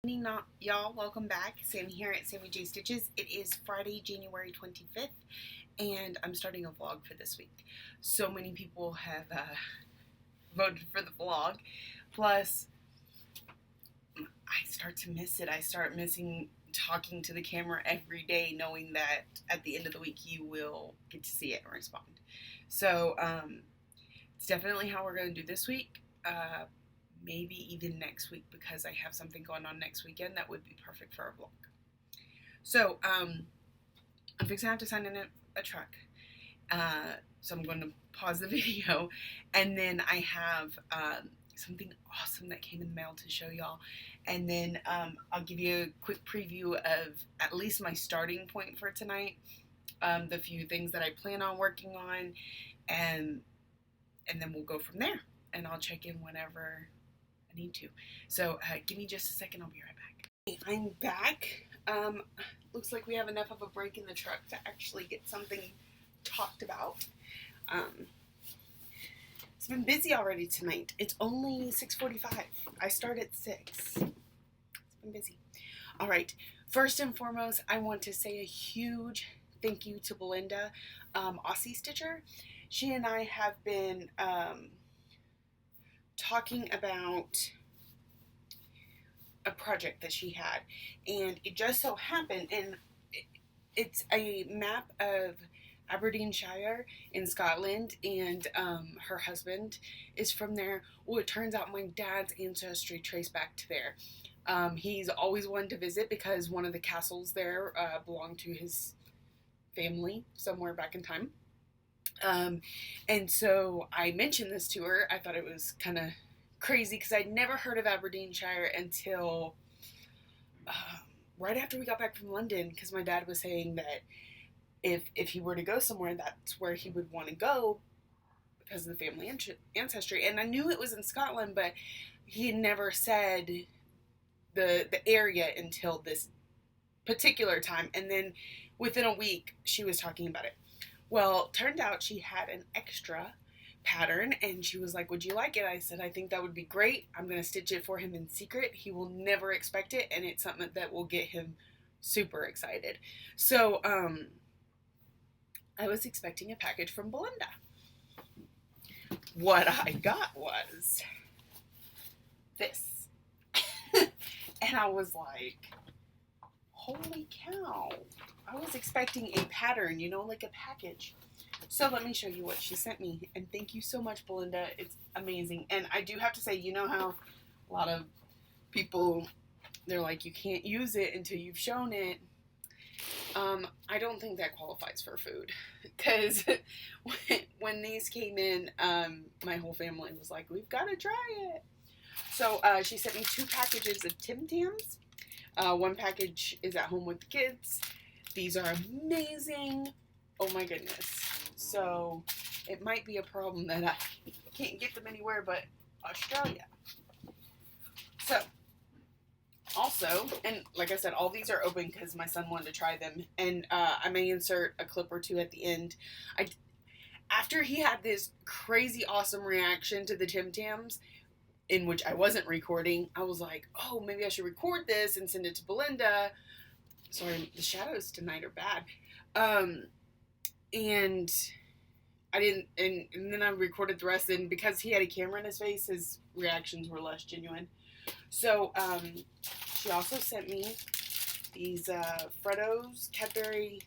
Evening, y'all. Welcome back. Sammy here at Sammy J Stitches. It is Friday, January 25th, and I'm starting a vlog for this week. So many people have voted for the vlog. Plus, I start to miss it. I start missing talking to the camera every day, knowing that at the end of the week you will get to see it and respond. So, it's definitely how we're going to do this week. Maybe even next week, because I have something going on next weekend that would be perfect for a vlog. So, I'm fixing to have to sign in a truck. So I'm going to pause the video, and then I have something awesome that came in the mail to show y'all. And then I'll give you a quick preview of at least my starting point for tonight, the few things that I plan on working on, and then we'll go from there. And I'll check in whenever I need to. So give me just a second. I'll be right back. I'm back. Looks like we have enough of a break in the truck to actually get something talked about. It's been busy already tonight. It's only 6:45. I start at 6. It's been busy. All right. First and foremost, I want to say a huge thank you to Belinda, Aussie Stitcher. She and I have been talking about a project that she had, and it just so happened, and it's a map of Aberdeenshire in Scotland, and her husband is from there. Well, it turns out my dad's ancestry traced back to there. He's always wanted to visit because one of the castles there belonged to his family somewhere back in time. And so I mentioned this to her. I thought it was kind of crazy because I'd never heard of Aberdeenshire until right after we got back from London, because my dad was saying that if he were to go somewhere, that's where he would want to go because of the family ancestry. And I knew it was in Scotland, but he had never said the area until this particular time. And then within a week, she was talking about it. Well, turned out she had an extra pattern, and she was like, would you like it? I said, I think that would be great. I'm going to stitch it for him in secret. He will never expect it, and it's something that will get him super excited. So, I was expecting a package from Belinda. What I got was this. And I was like, holy cow. I was expecting a pattern, like a package. So let me show you what she sent me. And thank you so much, Belinda. It's amazing. And I do have to say, you know how a lot of people, they're like, you can't use it until you've shown it. I don't think that qualifies for food. Because when these came in, my whole family was like, we've got to try it. So she sent me 2 packages of Tim Tams. One package is at home with the kids. These are amazing. Oh my goodness. So it might be a problem that I can't get them anywhere but Australia. So also, and like I said, all these are open because my son wanted to try them, and I may insert a clip or 2 at the end. After he had this crazy awesome reaction to the Tim Tams, in which I wasn't recording, I was like, oh, maybe I should record this and send it to Belinda. Sorry, the shadows tonight are bad. And I didn't, and then I recorded the rest, and because he had a camera in his face, his reactions were less genuine. So, she also sent me these Freddo's Cadbury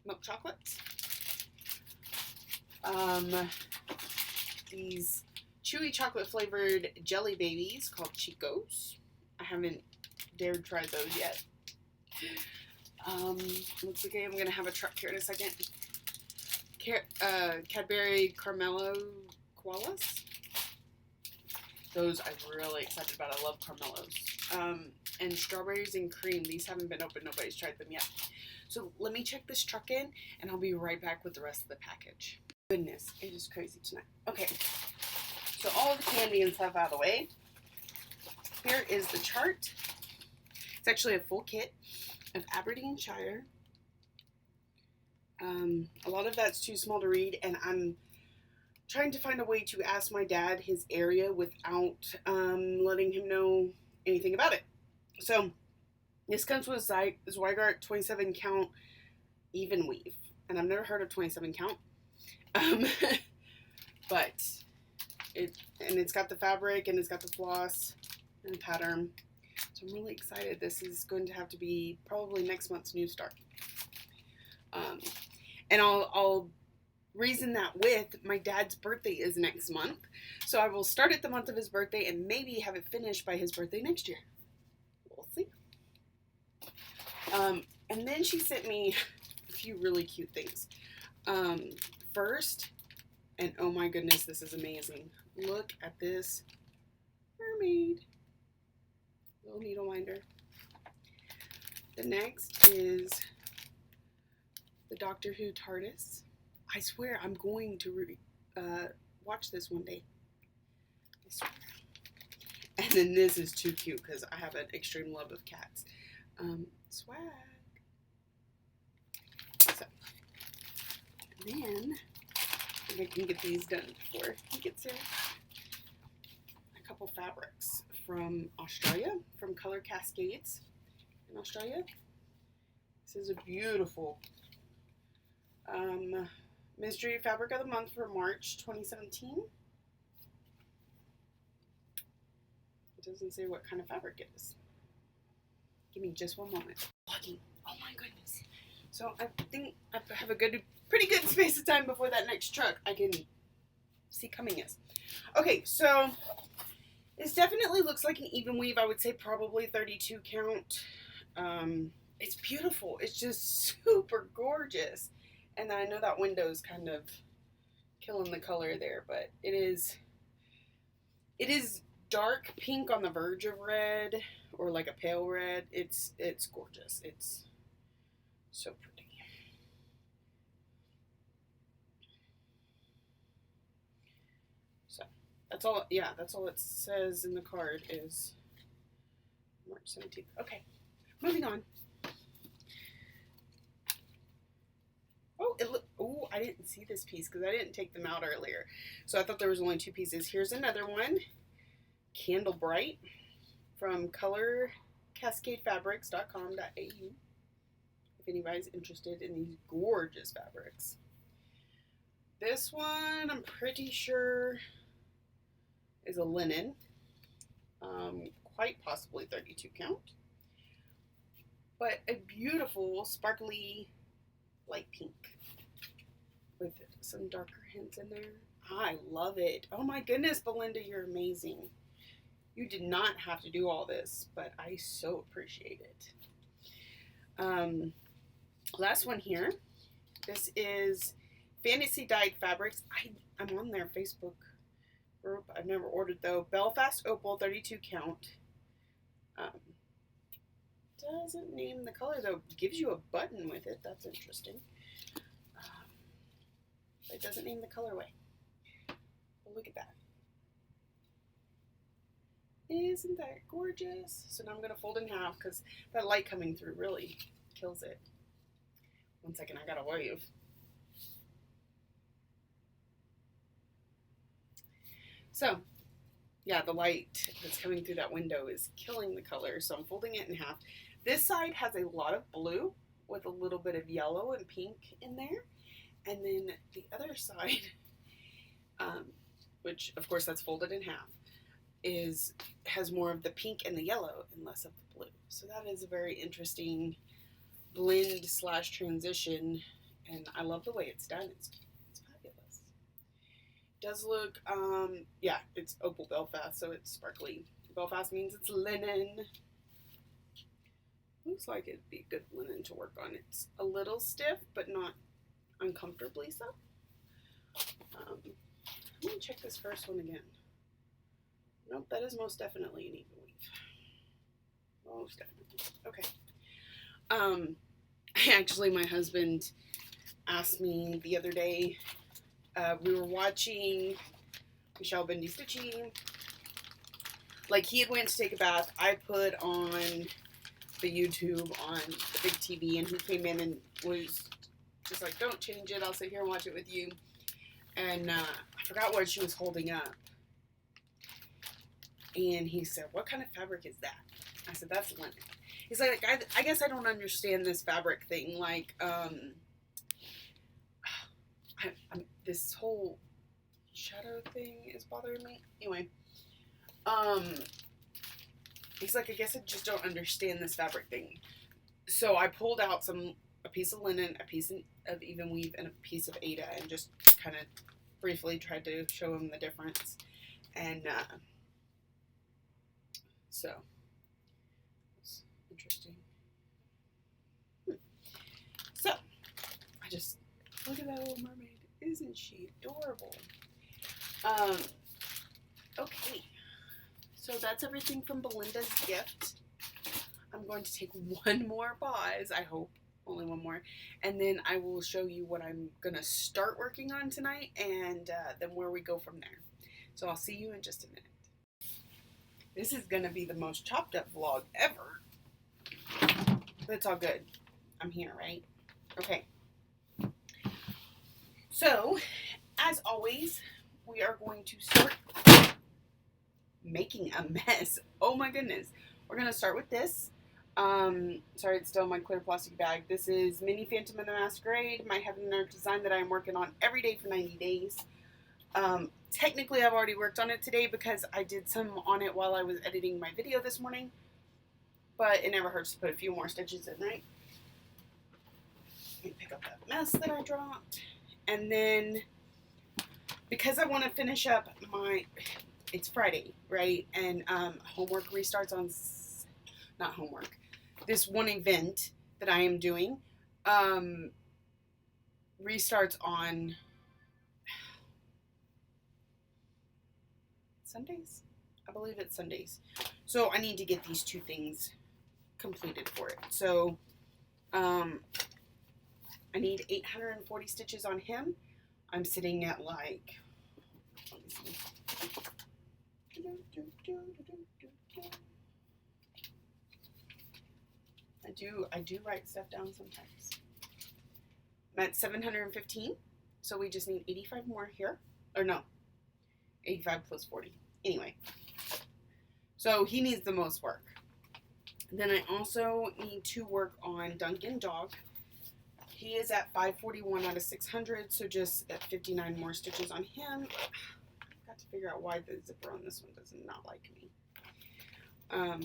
milk chocolates. These chewy chocolate flavored jelly babies called Chicos. I haven't dared try those yet. Looks like I'm gonna have a truck here in a second. Cadbury Caramello Koalas. Those I'm really excited about. I love caramellos. And strawberries and cream. These haven't been opened. Nobody's tried them yet. So let me check this truck in, and I'll be right back with the rest of the package. Goodness, it is crazy tonight. Okay, so all the candy and stuff out of the way. Here is the chart. It's actually a full kit of Aberdeenshire. A lot of that's too small to read, and I'm trying to find a way to ask my dad his area without letting him know anything about it. So this comes with Zweigart 27 count even weave. And I've never heard of 27 count. But it's got the fabric and it's got the floss and the pattern. So I'm really excited. This is going to have to be probably next month's new start. And I'll reason that with my dad's birthday is next month. So I will start at the month of his birthday and maybe have it finished by his birthday next year. We'll see. And then she sent me a few really cute things. First, and oh my goodness, this is amazing. Look at this mermaid. Little needle minder. The next is the Doctor Who TARDIS. I swear I'm going to watch this one day. I swear. And then this is too cute because I have an extreme love of cats. Swag. So, then I think I can get these done before he gets here. A couple fabrics from Australia, from Color Cascades in Australia. This is a beautiful Mystery Fabric of the Month for March 2017. It doesn't say what kind of fabric it is. Give me just one moment. Lucky. Oh my goodness. So I think I have a pretty good space of time before that next truck I can see coming is. Okay, so this definitely looks like an even weave. I would say probably 32 count. It's beautiful. It's just super gorgeous. And I know that window's kind of killing the color there, but it is dark pink on the verge of red, or like a pale red. It's gorgeous. It's so pretty. So that's all. Yeah, that's all it says in the card is March 17th. Okay, moving on. Oh, I didn't see this piece because I didn't take them out earlier. So I thought there was only two pieces. Here's another one. Candle Bright from colorcascadefabrics.com.au if anybody's interested in these gorgeous fabrics. This one I'm pretty sure is a linen. Quite possibly 32 count. But a beautiful sparkly light pink with some darker hints in there. I love it. Oh my goodness, Belinda, you're amazing. You did not have to do all this, but I so appreciate it. Last one here. This is Fantasy Dyed Fabrics. I'm on their Facebook group. I've never ordered though. Belfast Opal 32 count. Doesn't name the color though. Gives you a button with it. That's interesting. It doesn't name the colorway. But look at that. Isn't that gorgeous? So now I'm going to fold in half because that light coming through really kills it. One second, I gotta wave. So, yeah, the light that's coming through that window is killing the color. So I'm folding it in half. This side has a lot of blue with a little bit of yellow and pink in there. And then the other side, which of course that's folded in half, has more of the pink and the yellow and less of the blue. So that is a very interesting blend / transition, and I love the way it's done. It's fabulous. It does look, yeah, it's Opal Belfast, so it's sparkly. Belfast means it's linen. Looks like it'd be good linen to work on. It's a little stiff, but not uncomfortably so. I'm gonna check this first one again. Nope, that is most definitely an even weave. Most definitely. Okay. Actually, my husband asked me the other day, we were watching Michelle Bendy Stitching. Like, he had went to take a bath. I put on the YouTube on the big TV, and he came in and was just like, don't change it. I'll sit here and watch it with you. And I forgot what she was holding up. And he said, what kind of fabric is that? I said, that's linen. He's like, I guess I don't understand this fabric thing. Like, this whole shadow thing is bothering me. Anyway, he's like, I guess I just don't understand this fabric thing. So I pulled out a piece of linen, a piece of even weave, and a piece of Aida, and just kind of briefly tried to show him the difference. And so it's interesting. So I just look at that little mermaid. Isn't she adorable? Okay. So that's everything from Belinda's gift. I'm going to take one more pause, I hope. Only one more. And then I will show you what I'm going to start working on tonight, and then where we go from there. So I'll see you in just a minute. This is going to be the most chopped up vlog ever. But it's all good. I'm here, right? Okay. So, as always, we are going to start making a mess. Oh my goodness. We're going to start with this. Sorry, it's still in my clear plastic bag. This is Mini Phantom of the Masquerade, my Heaven and Earth design that I'm working on every day for 90 days. Technically, I've already worked on it today because I did some on it while I was editing my video this morning. But it never hurts to put a few more stitches in, right? Let me pick up that mess that I dropped. And then, because I want to finish up it's Friday, right? And homework restarts on, not homework, this one event that I am doing restarts on Sundays? I believe it's Sundays. So I need to get these two things completed for it. So I need 840 stitches on him. I'm sitting at like, let me see. I do write stuff down sometimes. I'm at 715, so we just need 85 more here. Or no, 85 plus 40. Anyway, so he needs the most work. Then I also need to work on Duncan Dog. He is at 541 out of 600, so just at 59 more stitches on him. I've got to figure out why the zipper on this one does not like me. I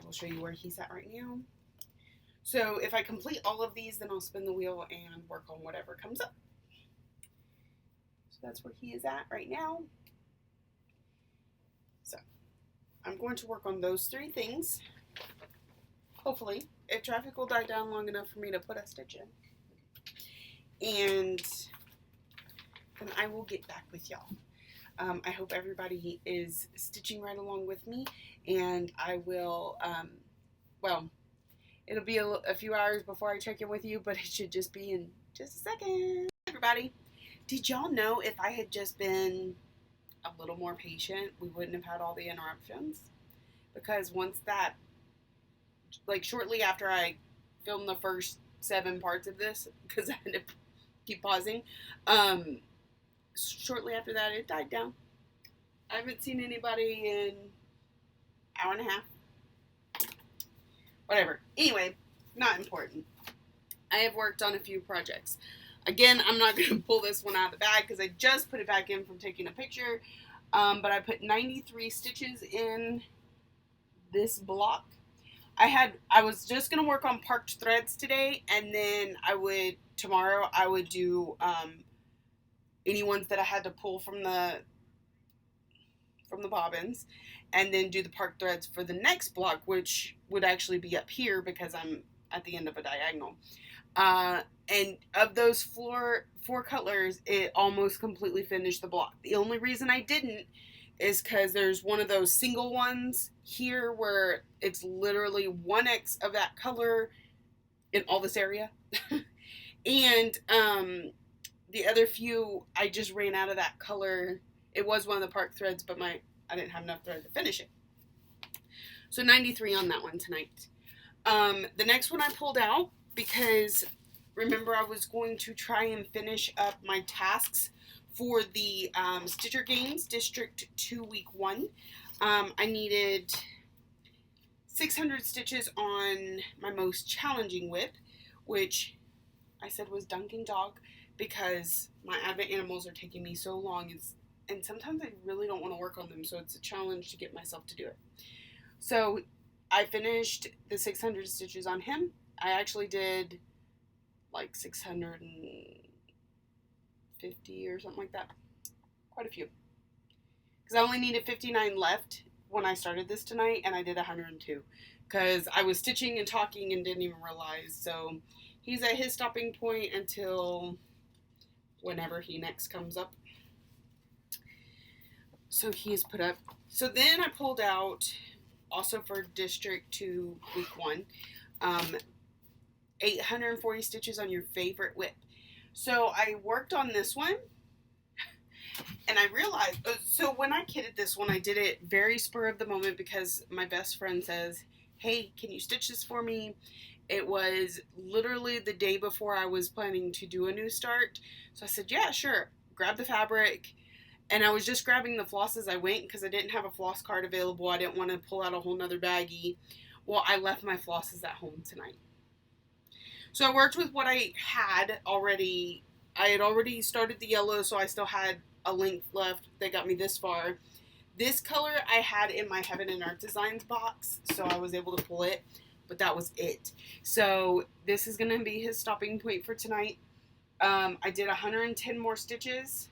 will show you where he's at right now. So if I complete all of these, then I'll spin the wheel and work on whatever comes up. So that's where he is at right now. So I'm going to work on those three things. Hopefully, if traffic will die down long enough for me to put a stitch in. And then I will get back with y'all. I hope everybody is stitching right along with me. And I will, well, it'll be a few hours before I check in with you, but it should just be in just a second. Everybody, did y'all know if I had just been a little more patient, we wouldn't have had all the interruptions? Because once that, like shortly after I filmed the first 7 parts of this, because I had to keep pausing, shortly after that it died down. I haven't seen anybody in an hour and a half. Whatever. Anyway, not important. I have worked on a few projects. Again, I'm not going to pull this one out of the bag because I just put it back in from taking a picture. But I put 93 stitches in this block. I was just going to work on parked threads today, and then tomorrow I would do any ones that I had to pull from the bobbins, and then do the parked threads for the next block, which would actually be up here because I'm at the end of a diagonal. And of those 4 colors, it almost completely finished the block. The only reason I didn't is because there's one of those single ones here where it's literally 1x of that color in all this area. And the other few, I just ran out of that color. It was one of the park threads, but I didn't have enough thread to finish it. So 93 on that one tonight. The next one I pulled out because remember I was going to try and finish up my tasks for the Stitcher Games District 2 Week 1. I needed 600 stitches on my most challenging whip, which I said was Dunkin' Dog because my Advent animals are taking me so long, and sometimes I really don't want to work on them, so it's a challenge to get myself to do it. So I finished the 600 stitches on him. I actually did like 650 or something like that. Quite a few. Because I only needed 59 left when I started this tonight, and I did 102. Because I was stitching and talking and didn't even realize. So he's at his stopping point until whenever he next comes up. So he is put up. So then I pulled out, also for District 2 Week 1, 840 stitches on your favorite whip. So I worked on this one, and I realized, so when I kitted this one, I did it very spur of the moment because my best friend says, hey, can you stitch this for me? It was literally the day before I was planning to do a new start. So I said, yeah, sure. Grab the fabric. And I was just grabbing the floss as I went because I didn't have a floss card available. I didn't want to pull out a whole nother baggie. Well, I left my flosses at home tonight. So I worked with what I had already. I had already started the yellow, so I still had a length left that got me this far. This color I had in my Heaven and Earth Designs box, so I was able to pull it, but that was it. So this is going to be his stopping point for tonight. I did 110 more stitches.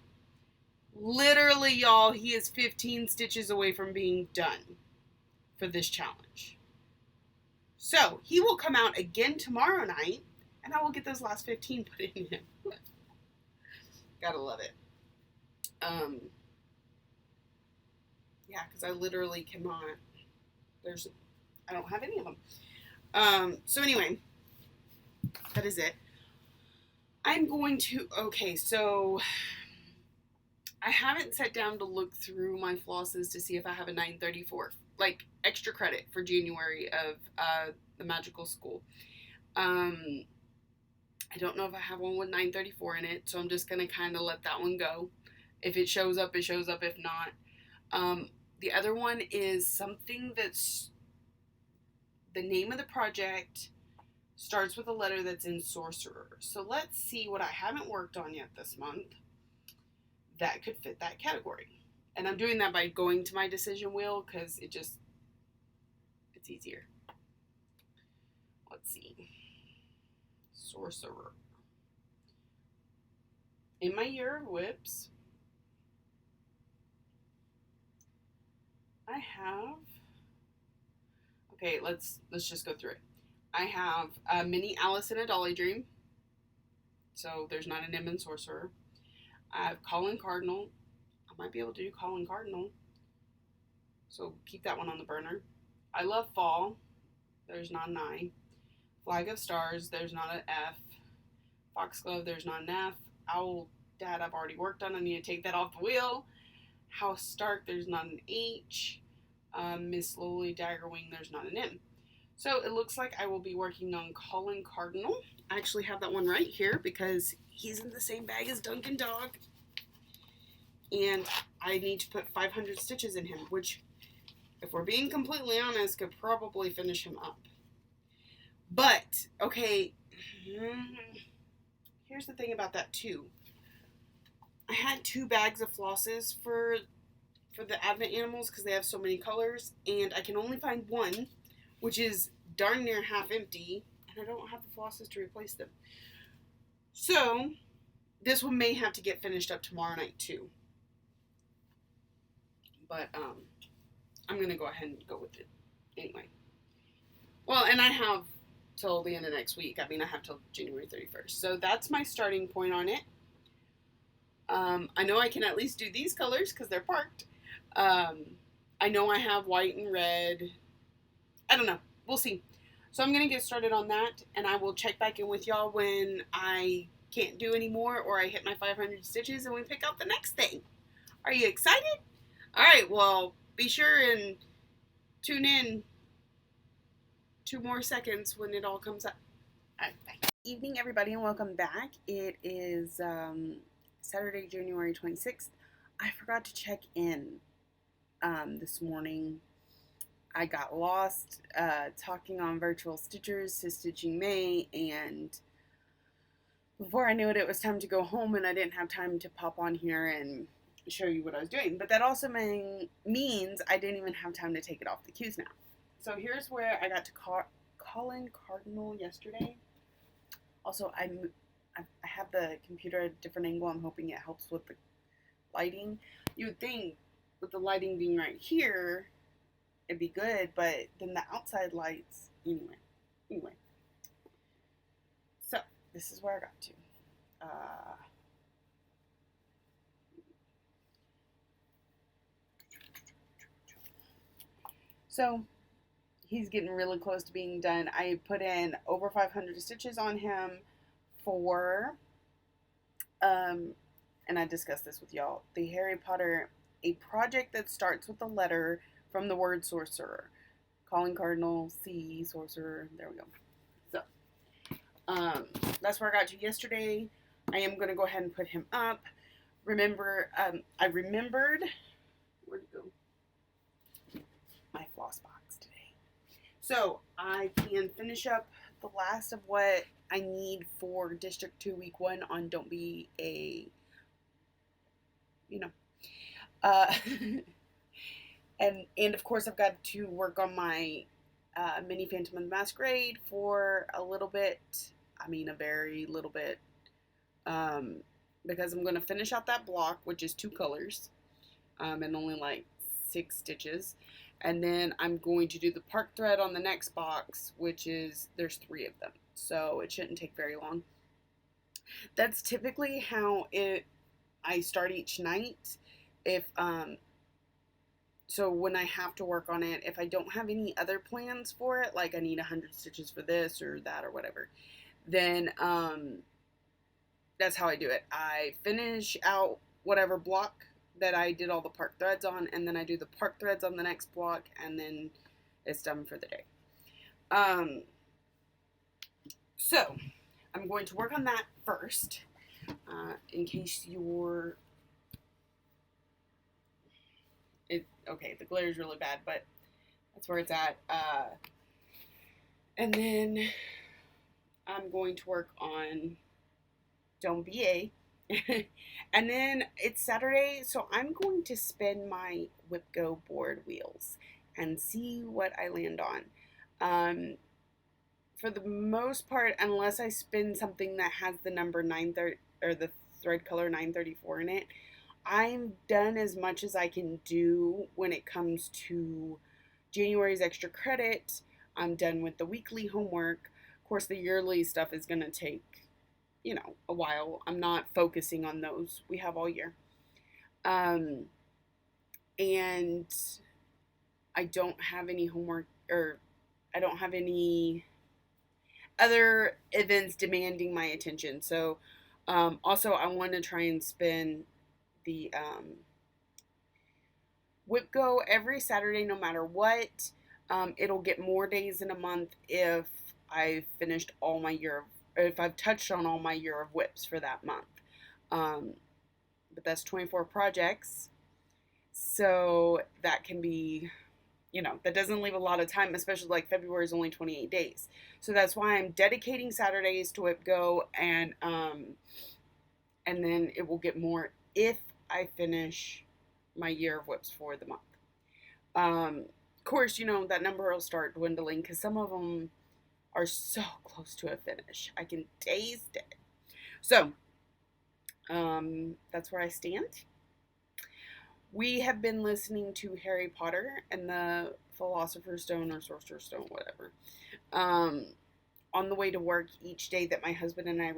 Literally, y'all, he is 15 stitches away from being done for this challenge. So he will come out again tomorrow night, and I will get those last 15 put in him. Gotta love it. Yeah, because I literally cannot. I don't have any of them. So anyway, that is it. I'm going to, okay, so I haven't sat down to look through my flosses to see if I have a 934, like extra credit for January of the magical school. I don't know if I have one with 934 in it, so I'm just going to kind of let that one go. If it shows up, it shows up. If not, the other one is something that's, the name of the project starts with a letter that's in Sorcerer. So let's see what I haven't worked on yet this month that could fit that category. And I'm doing that by going to my decision wheel because it's easier. Let's see. Sorcerer. In my year of whips, I have, okay, let's just go through it. I have a mini Alice in a Dolly Dream. So there's not an M in Sorcerer. I have Colin Cardinal. I might be able to do Colin Cardinal. So keep that one on the burner. I Love Fall. There's not an I. Flag of Stars. There's not an F. Foxglove. There's not an F. Owl Dad I've already worked on. I need to take that off the wheel. House Stark. There's not an H. Miss Lowly Daggerwing. There's not an M. So it looks like I will be working on Colin Cardinal. I actually have that one right here because he's in the same bag as Dunkin' Dog. And I need to put 500 stitches in him, which, if we're being completely honest, could probably finish him up. But, okay, here's the thing about that too. I had 2 bags of flosses for the Advent animals because they have so many colors, and I can only find one, which is darn near half empty, and I don't have the flosses to replace them. So, this one may have to get finished up tomorrow night too. But, I'm going to go ahead and go with it anyway. Well, and I have till the end of next week. I mean, I have till January 31st. So that's my starting point on it. I know I can at least do these colors because they're parked. I know I have white and red. I don't know. We'll see. So I'm going to get started on that, and I will check back in with y'all when I can't do any more or I hit my 500 stitches and we pick out the next thing. Are you excited? All right, well, be sure and tune in 2 more seconds when it all comes up. All right, bye. Evening, everybody, and welcome back. It is Saturday, January 26th. I forgot to check in this morning. I got lost talking on virtual stitchers to Stitching May, and before I knew it, it was time to go home, and I didn't have time to pop on here and show you what I was doing. But that also means I didn't even have time to take it off the queues now. So here's where I got to call in Cardinal yesterday. Also, I have the computer at a different angle. I'm hoping it helps with the lighting. You would think with the lighting being right here, it'd be good, but then the outside lights, anyway. So, this is where I got to. So, he's getting really close to being done. I put in over 500 stitches on him for, and I discussed this with y'all, the Harry Potter, a project that starts with a letter from the word sorcerer. Calling Cardinal, C, sorcerer, there we go. So, that's where I got to yesterday. I am going to go ahead and put him up. Remember, I remembered, where'd it go? My floss box today. So, I can finish up the last of what I need for District 2 Week 1 on Don't Be a, and of course I've got to work on my mini Phantom of the Masquerade for a little bit. I mean a very little bit. Because I'm going to finish out that block, which is 2 colors. And only like 6 stitches. And then I'm going to do the park thread on the next box, which is, there's 3 of them. So it shouldn't take very long. That's typically how I start each night. So when I have to work on it, if I don't have any other plans for it, like I need 100 stitches for this or that or whatever, then that's how I do it. I finish out whatever block that I did all the park threads on, and then I do the park threads on the next block, and then it's done for the day. So I'm going to work on that first, in case you're... Okay, the glare is really bad, but that's where it's at. And then I'm going to work on Don't Be A. And then it's Saturday, so I'm going to spin my Whip Go board wheels and see what I land on. For the most part, unless I spin something that has the number 930 or the thread color 934 in it, I'm done as much as I can do when it comes to January's extra credit. I'm done with the weekly homework. Of course, the yearly stuff is going to take, a while. I'm not focusing on those. We have all year. And I don't have any homework, or I don't have any other events demanding my attention. So, also I want to try and spin the Whip Go every Saturday, no matter what. It'll get more days in a month if I've finished all my year, or if I've touched on all my year of whips for that month. But that's 24 projects, so that can be, that doesn't leave a lot of time, especially like February is only 28 days. So that's why I'm dedicating Saturdays to Whip Go, and then it will get more if I finish my year of whips for the month. Of course, that number will start dwindling because some of them are so close to a finish. I can taste it. So, that's where I stand. We have been listening to Harry Potter and the Philosopher's Stone or Sorcerer's Stone, whatever, on the way to work each day that my husband and I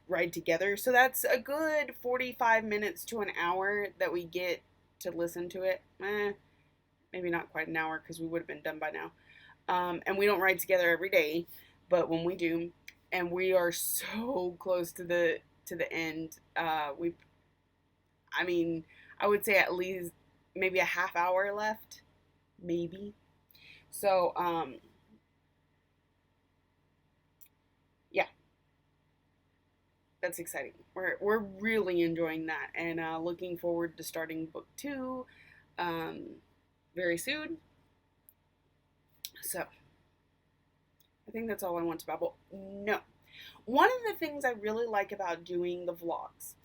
ride together. So that's a good 45 minutes to an hour that we get to listen to it. Maybe not quite an hour because we would have been done by now. And we don't ride together every day, but when we do, and we are so close to the end, I would say at least maybe a half hour left, maybe. So, yeah, that's exciting. We're really enjoying that, and looking forward to starting book 2 very soon. So, I think that's all I want to babble. No. One of the things I really like about doing the vlogs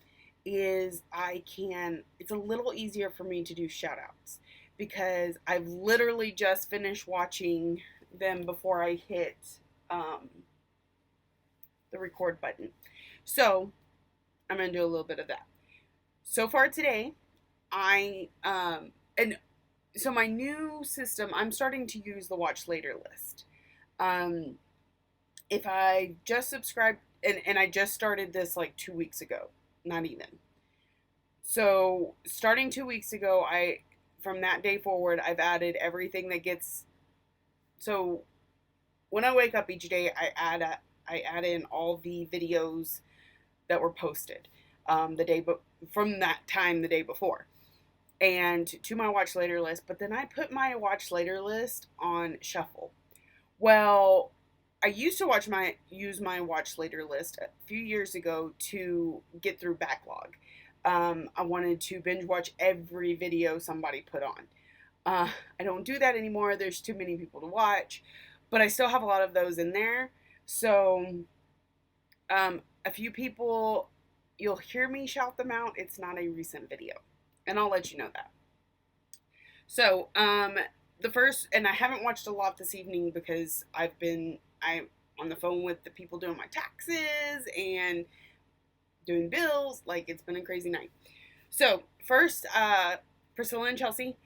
is it's a little easier for me to do shout outs because I've literally just finished watching them before I hit the record button. So I'm going to do a little bit of that. So far today, and so my new system, I'm starting to use the watch later list. If I just subscribed, and I just started this like 2 weeks ago, not even. So starting 2 weeks ago, from that day forward, I've added everything that gets, so when I wake up each day, I add in all the videos that were posted from that time the day before, and to my watch later list. But then I put my watch later list on shuffle. Well, I used to use my watch later list a few years ago to get through backlog. I wanted to binge watch every video somebody put on. I don't do that anymore. There's too many people to watch, but I still have a lot of those in there. So, a few people, you'll hear me shout them out. It's not a recent video, and I'll let you know that. So, the first, and I haven't watched a lot this evening because I'm on the phone with the people doing my taxes and doing bills. Like, it's been a crazy night. So, first, Priscilla and Chelsea,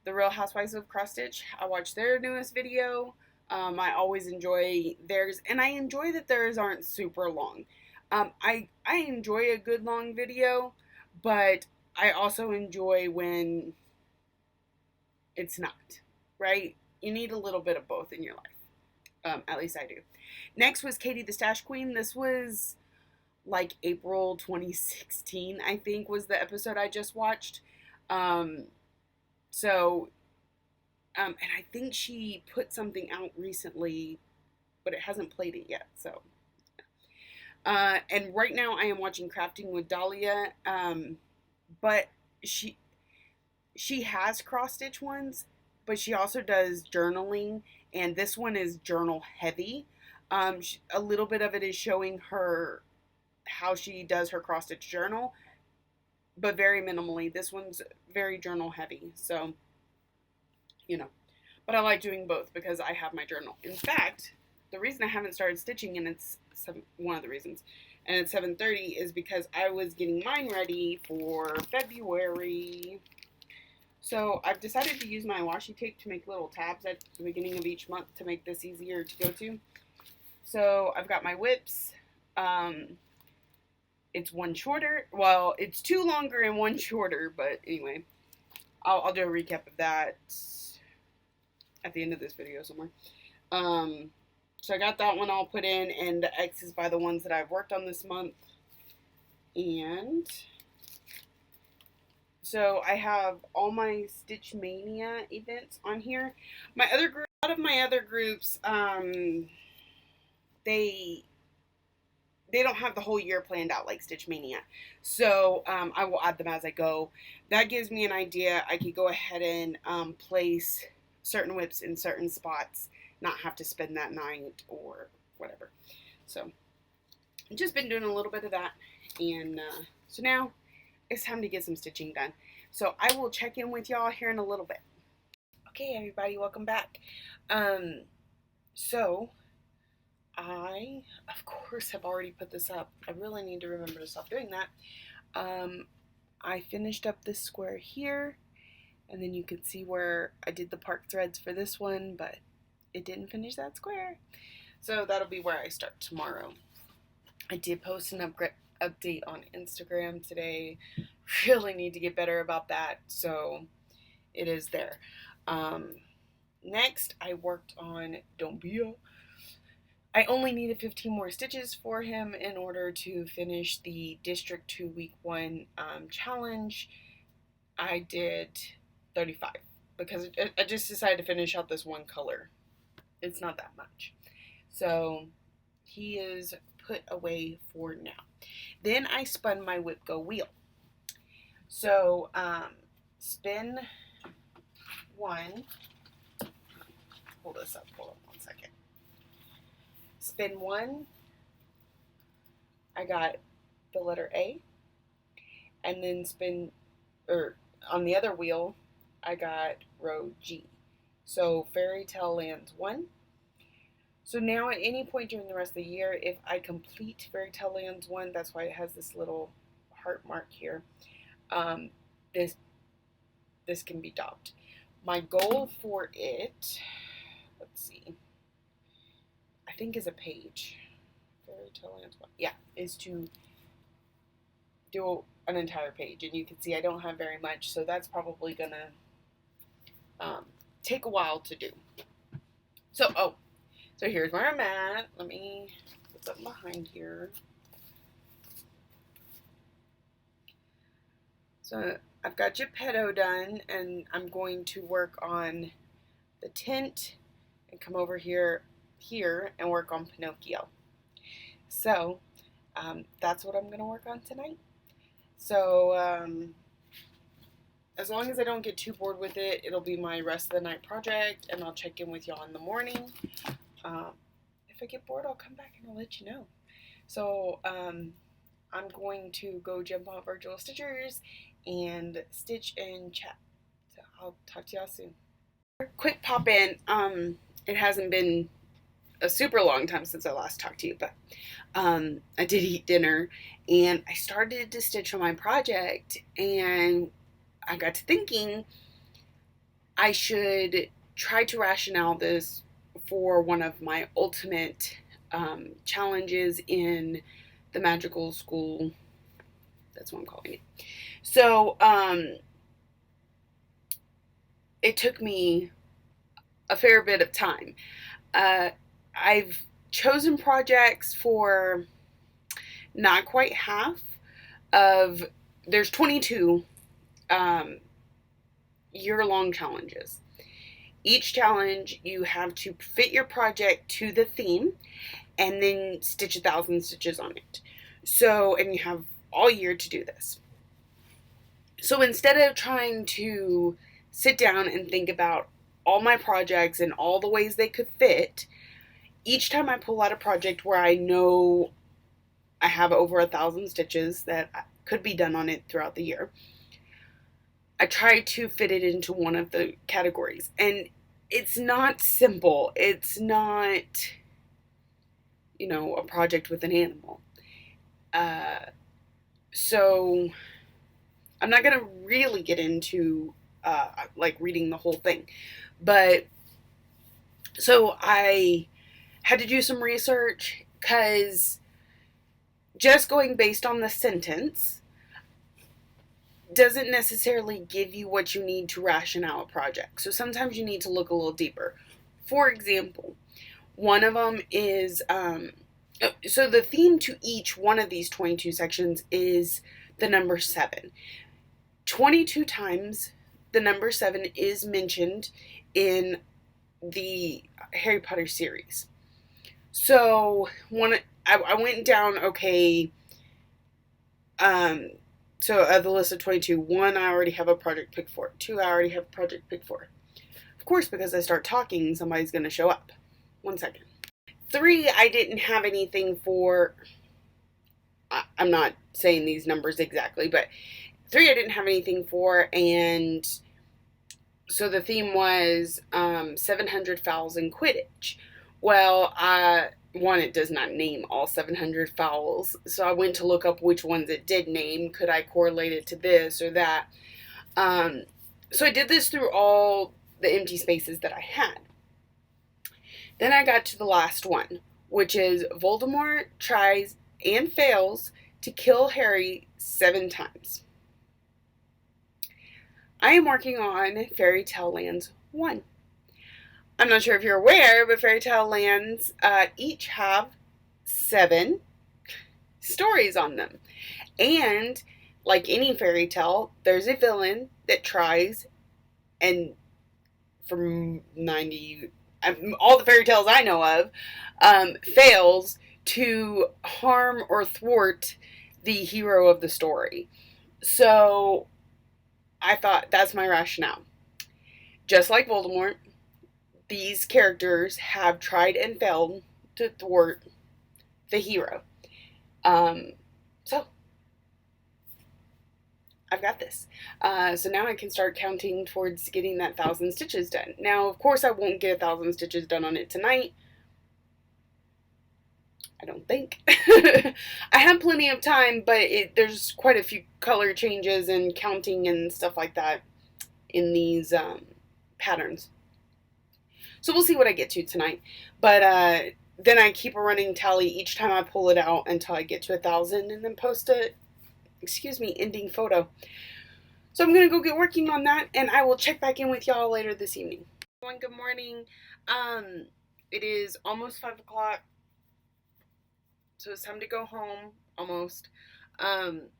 the Real Housewives of Cross Stitch. I watched their newest video. I always enjoy theirs, and I enjoy that theirs aren't super long. I enjoy a good long video, but I also enjoy when it's not, right? You need a little bit of both in your life. At least I do. Next was Katie the Stash Queen. This was like April 2016, I think, was the episode I just watched. And I think she put something out recently, but it hasn't played it yet, so. And right now I am watching Crafting with Dahlia, but she has cross-stitch ones, but she also does journaling, and this one is journal heavy. A little bit of it is showing her how she does her cross-stitch journal, but very minimally. This one's very journal heavy, so, you know. But I like doing both because I have my journal. In fact, the reason I haven't started stitching, and it's one of the reasons, and it's 7:30, is because I was getting mine ready for February. So I've decided to use my washi tape to make little tabs at the beginning of each month to make this easier to go to. So I've got my whips. It's one shorter. Well, it's two longer and one shorter, but anyway, I'll do a recap of that at the end of this video somewhere. So I got that one all put in, and the X's by the ones that I've worked on this month. And so I have all my Stitch Mania events on here. A lot of my other groups, they don't have the whole year planned out like Stitch Mania. So I will add them as I go. That gives me an idea. I could go ahead and place certain whips in certain spots, not have to spend that night or whatever. So I've just been doing a little bit of that, and so now it's time to get some stitching done. So I will check in with y'all here in a little bit. Okay, everybody, welcome back. So I, of course, have already put this up. I really need to remember to stop doing that. I finished up this square here, and then you can see where I did the park threads for this one, but it didn't finish that square. So that'll be where I start tomorrow. I did post an update on Instagram today. Really need to get better about that, so it is there. Next, I worked on Don't Be a... I only needed 15 more stitches for him in order to finish the District 2 Week 1 challenge. I did 35 because I just decided to finish out this one color. It's not that much. So he is put away for now. Then I spun my Whip Go wheel. So spin one, pull this up. Hold on one second. Spin 1, I got the letter A. And then spin, or on the other wheel, I got row G. So Fairy Tale Lands 1. So now at any point during the rest of the year, if I complete Fairy Tale Lands 1, that's why it has this little heart mark here, this can be docked. My goal for it, let's see, I think is a page. Fairy Tale Lands 1. Yeah, is to do an entire page. And you can see I don't have very much, so that's probably going to take a while to do. So here's where I'm at. Let me put something behind here. So I've got Geppetto done, and I'm going to work on the tint and come over here and work on Pinocchio. So that's what I'm going to work on tonight. So as long as I don't get too bored with it, it'll be my rest of the night project, and I'll check in with y'all in the morning. If I get bored, I'll come back and I'll let you know. So I'm going to go jump on Virtual Stitchers and stitch and chat. So I'll talk to y'all soon. Quick pop in. It hasn't been a super long time since I last talked to you, but I did eat dinner and I started to stitch on my project, and I got to thinking I should try to rationale this for one of my ultimate challenges in the magical school. That's what I'm calling it. So it took me a fair bit of time. I've chosen projects for not quite half of, there's 22 year-long challenges. Each challenge, you have to fit your project to the theme and then stitch 1,000 stitches on it. So, and you have all year to do this. So instead of trying to sit down and think about all my projects and all the ways they could fit, each time I pull out a project where I know I have over 1,000 stitches that could be done on it throughout the year, I try to fit it into one of the categories. And it's not simple. It's not, you know, a project with an animal. So I'm not going to really get into like reading the whole thing. But so I had to do some research, because just going based on the sentence doesn't necessarily give you what you need to ration out a project. So sometimes you need to look a little deeper. For example, one of them is, so the theme to each one of these 22 sections is the number 7. 22 times the number 7 is mentioned in the Harry Potter series. So I went down, okay, so of the list of 22, 1 I already have a project picked for. 2 I already have a project picked for. Of course, because I start talking, somebody's going to show up. 1 second. 3 I didn't have anything for. I'm not saying these numbers exactly, but 3 I didn't have anything for, and so the theme was 700 fouls in Quidditch. Well, it does not name all 700 fouls, so I went to look up which ones it did name. Could I correlate it to this or that? So I did this through all the empty spaces that I had. Then I got to the last one, which is Voldemort tries and fails to kill Harry 7 times. I am working on Fairy Tale Lands 1. I'm not sure if you're aware, but Fairy Tale Lands each have 7 stories on them. And like any fairy tale, there's a villain that tries, and from all the fairy tales I know of, fails to harm or thwart the hero of the story. So I thought that's my rationale. Just like Voldemort, these characters have tried and failed to thwart the hero. So I've got this. So now I can start counting towards getting that 1,000 stitches done. Now, of course, I won't get 1,000 stitches done on it tonight. I don't think. I have plenty of time, but there's quite a few color changes and counting and stuff like that in these patterns. So we'll see what I get to tonight. But then I keep a running tally each time I pull it out until I get to 1,000 and then post a, ending photo. So I'm going to go get working on that, and I will check back in with y'all later this evening. Good morning. It is almost 5 o'clock. So it's time to go home, almost. And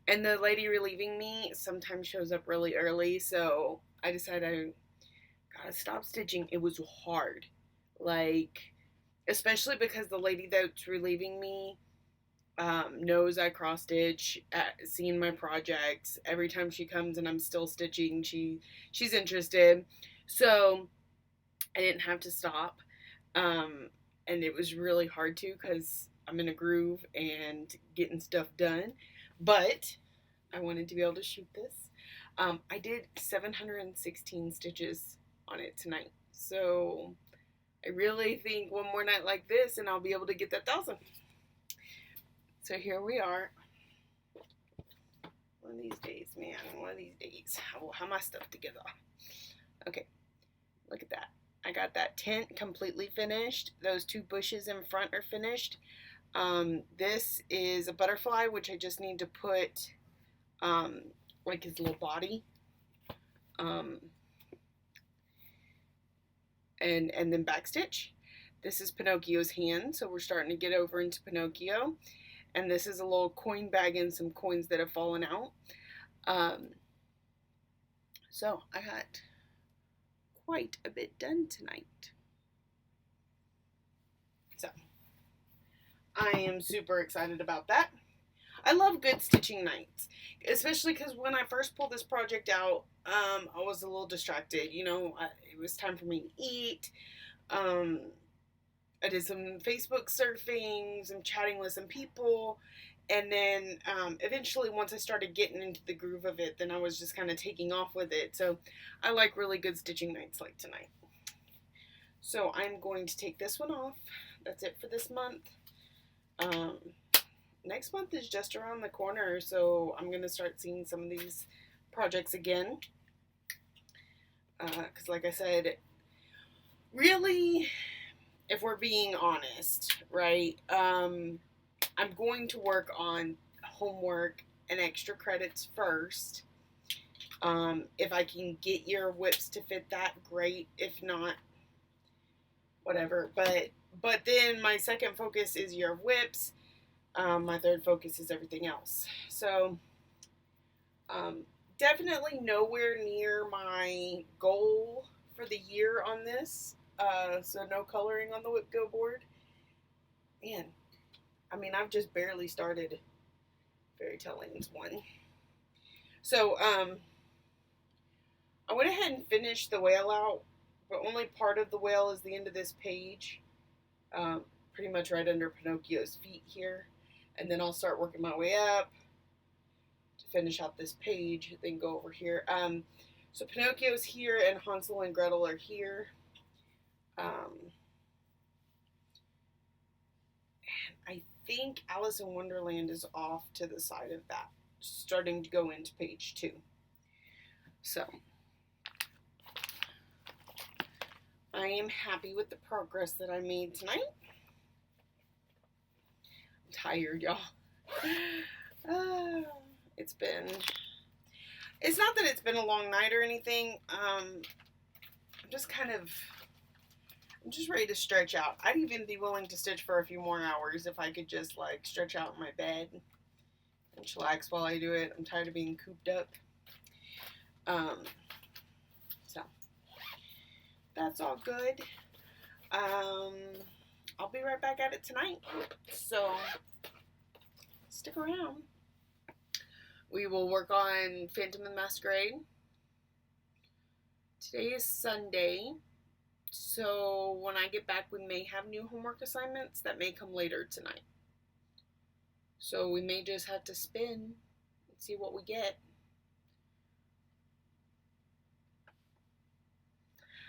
the lady relieving me sometimes shows up really early, so I decided I gotta stop stitching. It was hard. Like, especially because the lady that's relieving me knows I cross stitch, seeing my projects. Every time she comes and I'm still stitching, she's interested. So I didn't have to stop. And it was really hard to, because I'm in a groove and getting stuff done, but I wanted to be able to shoot this. I did 716 stitches on it tonight, so I really think one more night like this and I'll be able to get that 1,000. So here we are. One of these days, man, one of these days, I will have my stuff together. Okay, look at that. I got that tent completely finished. Those 2 bushes in front are finished. This is a butterfly, which I just need to put, like his little body, and then backstitch. This is Pinocchio's hand, so we're starting to get over into Pinocchio. And this is a little coin bag and some coins that have fallen out. So I got quite a bit done tonight. So I am super excited about that. I love good stitching nights, especially because when I first pulled this project out, I was a little distracted. You know, it was time for me to eat. I did some Facebook surfing, some chatting with some people, and then eventually once I started getting into the groove of it, then I was just kind of taking off with it. So I like really good stitching nights like tonight. So I'm going to take this one off. That's it for this month. Next month is just around the corner, so I'm going to start seeing some of these projects again. Because like I said, really, if we're being honest, right, I'm going to work on homework and extra credits first. If I can get your whips to fit that, great. If not, whatever. But then my second focus is your whips. My third focus is everything else. So definitely nowhere near my goal for the year on this. So no coloring on the whip go board. Man, I mean, I've just barely started Fairy Tale Lanes 1. So I went ahead and finished the whale out, but only part of the whale is the end of this page. Pretty much right under Pinocchio's feet here. And then I'll start working my way up to finish out this page, then go over here. So Pinocchio's here and Hansel and Gretel are here. And I think Alice in Wonderland is off to the side of that, starting to go into page 2. So I am happy with the progress that I made tonight. I'm tired, y'all. It's not that it's been a long night or anything. I'm just ready to stretch out. I'd even be willing to stitch for a few more hours if I could just like stretch out in my bed and chillax while I do it. I'm tired of being cooped up. So that's all good. I'll be right back at it tonight. So stick around. We will work on Phantom and Masquerade. Today is Sunday. So when I get back, we may have new homework assignments that may come later tonight. So we may just have to spin and see what we get.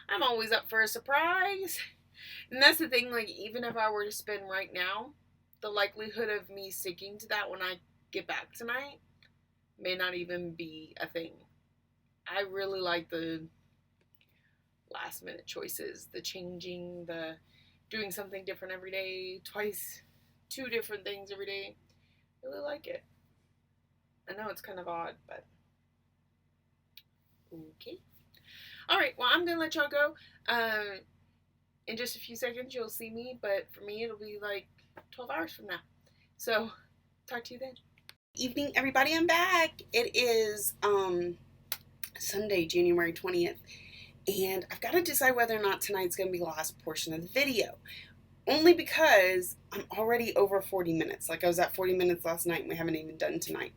I'm always up for a surprise. And that's the thing, like, even if I were to spin right now, the likelihood of me sticking to that when I get back tonight may not even be a thing. I really like the last minute choices, the changing, the doing something different every day, twice, 2 different things every day. I really like it. I know it's kind of odd, but okay. All right, well, I'm going to let y'all go. In just a few seconds, you'll see me, but for me, it'll be like 12 hours from now. So, talk to you then. Evening, everybody. I'm back. It is Sunday, January 20th, and I've got to decide whether or not tonight's going to be the last portion of the video. Only because I'm already over 40 minutes. Like, I was at 40 minutes last night, and we haven't even done tonight.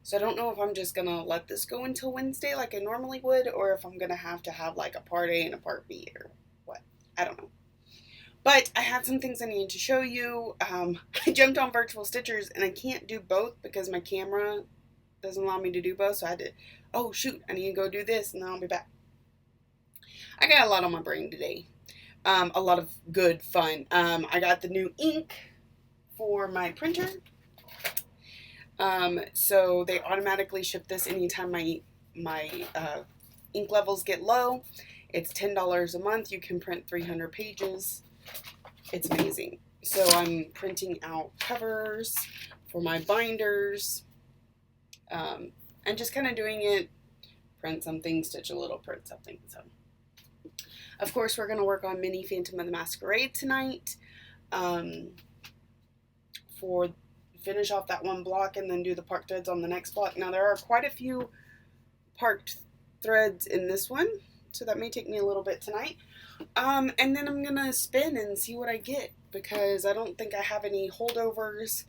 So I don't know if I'm just going to let this go until Wednesday like I normally would, or if I'm going to have like a part A and a part B, or what. I don't know. But I had some things I needed to show you. I jumped on virtual stitchers, and I can't do both because my camera doesn't allow me to do both. So I had to, oh shoot, I need to go do this, and then I'll be back. I got a lot on my brain today. A lot of good fun. I got the new ink for my printer. So they automatically ship this anytime my ink levels get low. It's $10 a month. You can print 300 pages. It's amazing. So I'm printing out covers for my binders, and just kind of doing it, print something, stitch a little, print something. So, of course, we're going to work on Mini Phantom of the Masquerade tonight, for finish off that one block and then do the park threads on the next block. Now, there are quite a few parked threads in this one, so that may take me a little bit tonight. And then I'm going to spin and see what I get, because I don't think I have any holdovers.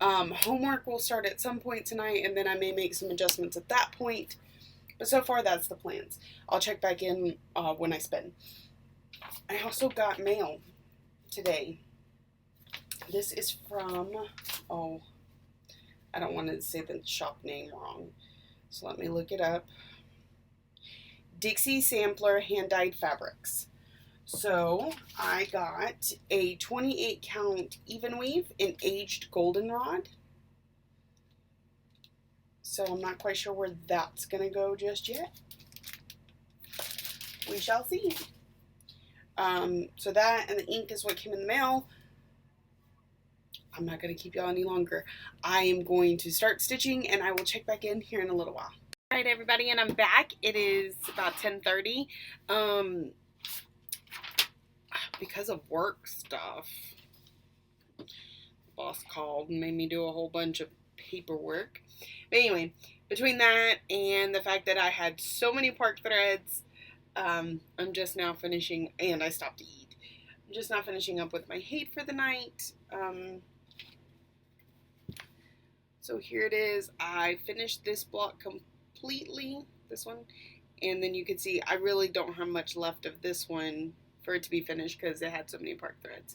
Homework will start at some point tonight, and then I may make some adjustments at that point. But so far, that's the plans. I'll check back in when I spin. I also got mail today. This is from, oh, I don't want to say the shop name wrong, so let me look it up. Dixie Sampler Hand-Dyed Fabrics. So I got a 28 count even weave in aged goldenrod. So I'm not quite sure where that's going to go just yet. We shall see. So that and the ink is what came in the mail. I'm not going to keep y'all any longer. I am going to start stitching, and I will check back in here in a little while. All right, everybody, and I'm back. It is about 10:30. Because of work stuff, the boss called and made me do a whole bunch of paperwork. But anyway, between that and the fact that I had so many park threads, I'm just now finishing, and I stopped to eat. I'm just now finishing up with my hate for the night. So here it is. I finished this block completely, this one, and then you can see I really don't have much left of this one for it to be finished because it had so many park threads.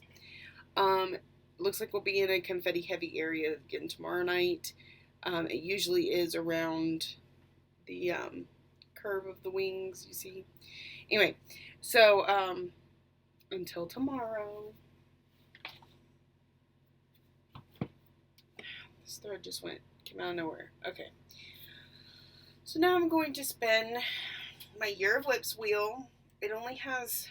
Looks like we'll be in a confetti heavy area again tomorrow night. It usually is around the curve of the wings, you see. Anyway, so until tomorrow. This thread just came out of nowhere. Okay. So now I'm going to spin my Year of Whips wheel. It only has...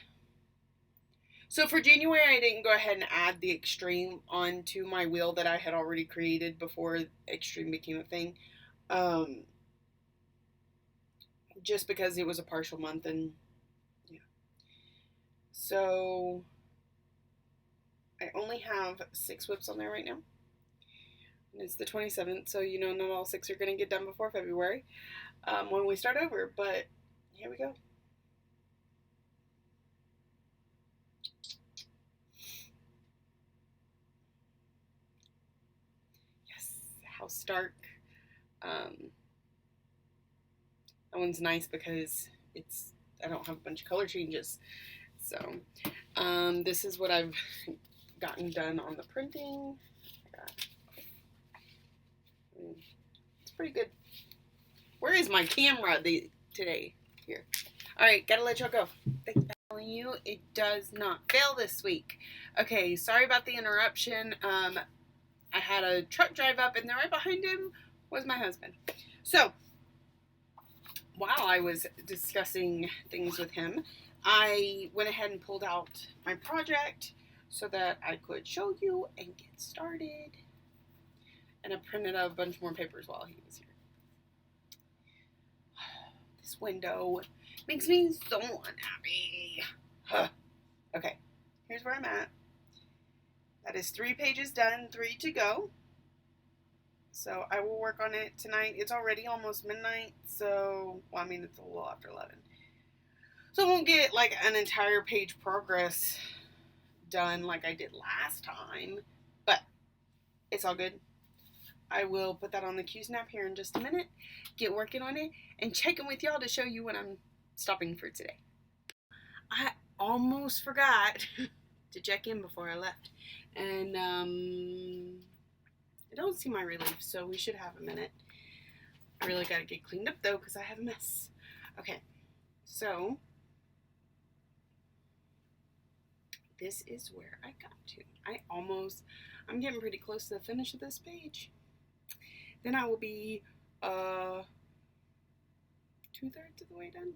So for January, I didn't go ahead and add the extreme onto my wheel that I had already created before extreme became a thing. Just because it was a partial month, and yeah. So I only have 6 whips on there right now. And it's the 27th, so you know not all 6 are going to get done before February when we start over, but here we go. Yes, House Stark. That one's nice because I don't have a bunch of color changes. So, this is what I've gotten done on the printing. It's pretty good. Where is my camera today? Here. Alright, gotta let y'all go. I'm telling you, it does not fail this week. Okay, sorry about the interruption. I had a truck drive up, and then right behind him was my husband. So, while I was discussing things with him, I went ahead and pulled out my project so that I could show you and get started. And I printed out a bunch more papers while he was here. This window makes me so unhappy. Okay, here's where I'm at. That is 3 pages done, 3 to go. So I will work on it tonight. It's already almost midnight, so, well, I mean, it's a little after 11. So I won't get like an entire page progress done like I did last time, but it's all good. I will put that on the Q-Snap here in just a minute, get working on it, and check in with y'all to show you when I'm stopping for today. I almost forgot to check in before I left, and I don't see my relief, so we should have a minute. I really gotta get cleaned up though, because I have a mess. Okay, so this is where I got to. I'm getting pretty close to the finish of this page. Then I will be 2/3 of the way done.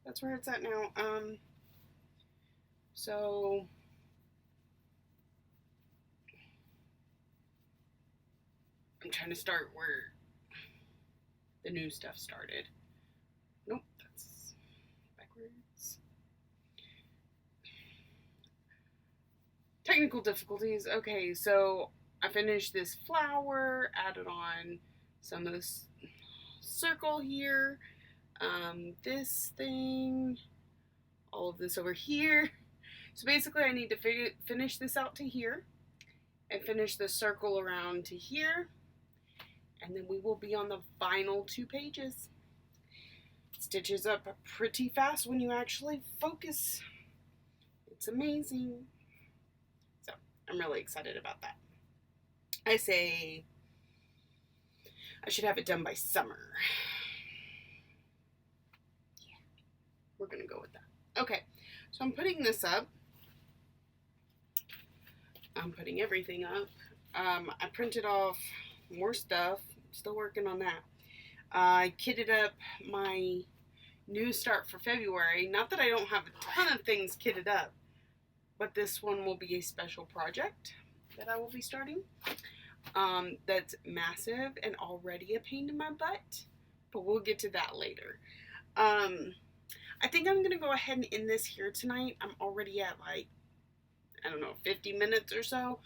That's where it's at now. So I'm trying to start where the new stuff started. Nope, that's backwards. Technical difficulties. Okay, so I finished this flower, added on some of this circle here, this thing, all of this over here. So basically I need to finish this out to here and finish the circle around to here, and then we will be on the final 2 pages. It stitches up pretty fast when you actually focus. It's amazing. So I'm really excited about that. I say I should have it done by summer. Yeah, we're gonna go with that. Okay, so I'm putting this up. I'm putting everything up. I printed off more stuff. Still working on that. I kitted up my new start for February. Not that I don't have a ton of things kitted up, but this one will be a special project that I will be starting. That's massive and already a pain in my butt, but we'll get to that later. I think I'm gonna go ahead and end this here tonight. I'm already at like, I don't know, 50 minutes or so.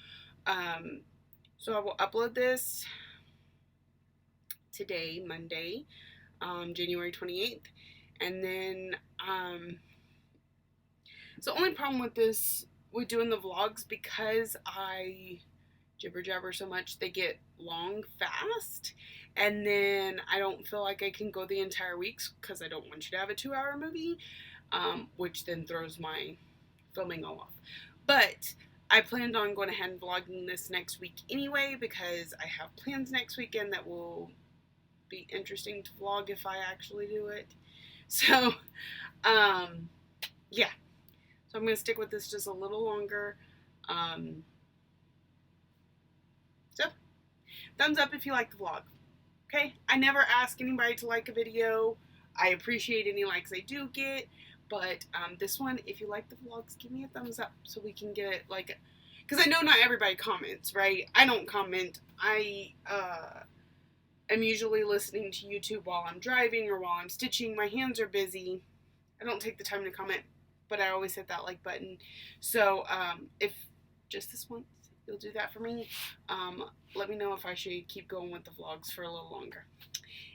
So I will upload this today, Monday, January 28th, and then so the only problem with this, with doing the vlogs, because I jibber jabber so much, they get long fast, and then I don't feel like I can go the entire weeks because I don't want you to have a 2-hour movie, which then throws my filming all off. But I planned on going ahead and vlogging this next week anyway, because I have plans next weekend that will be interesting to vlog if I actually do it. So yeah, so I'm gonna stick with this just a little longer. So thumbs up if you like the vlog. Okay, I never ask anybody to like a video. I appreciate any likes I do get, but this one, if you like the vlogs, give me a thumbs up so we can get like, because I know not everybody comments, right? I don't comment. I am usually listening to YouTube while I'm driving or while I'm stitching. My hands are busy. I don't take the time to comment, but I always hit that like button. So if just this once you'll do that for me, let me know if I should keep going with the vlogs for a little longer.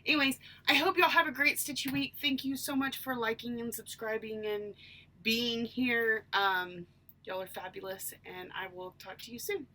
Anyways, I hope y'all have a great stitchy week. Thank you so much for liking and subscribing and being here. Y'all are fabulous, and I will talk to you soon.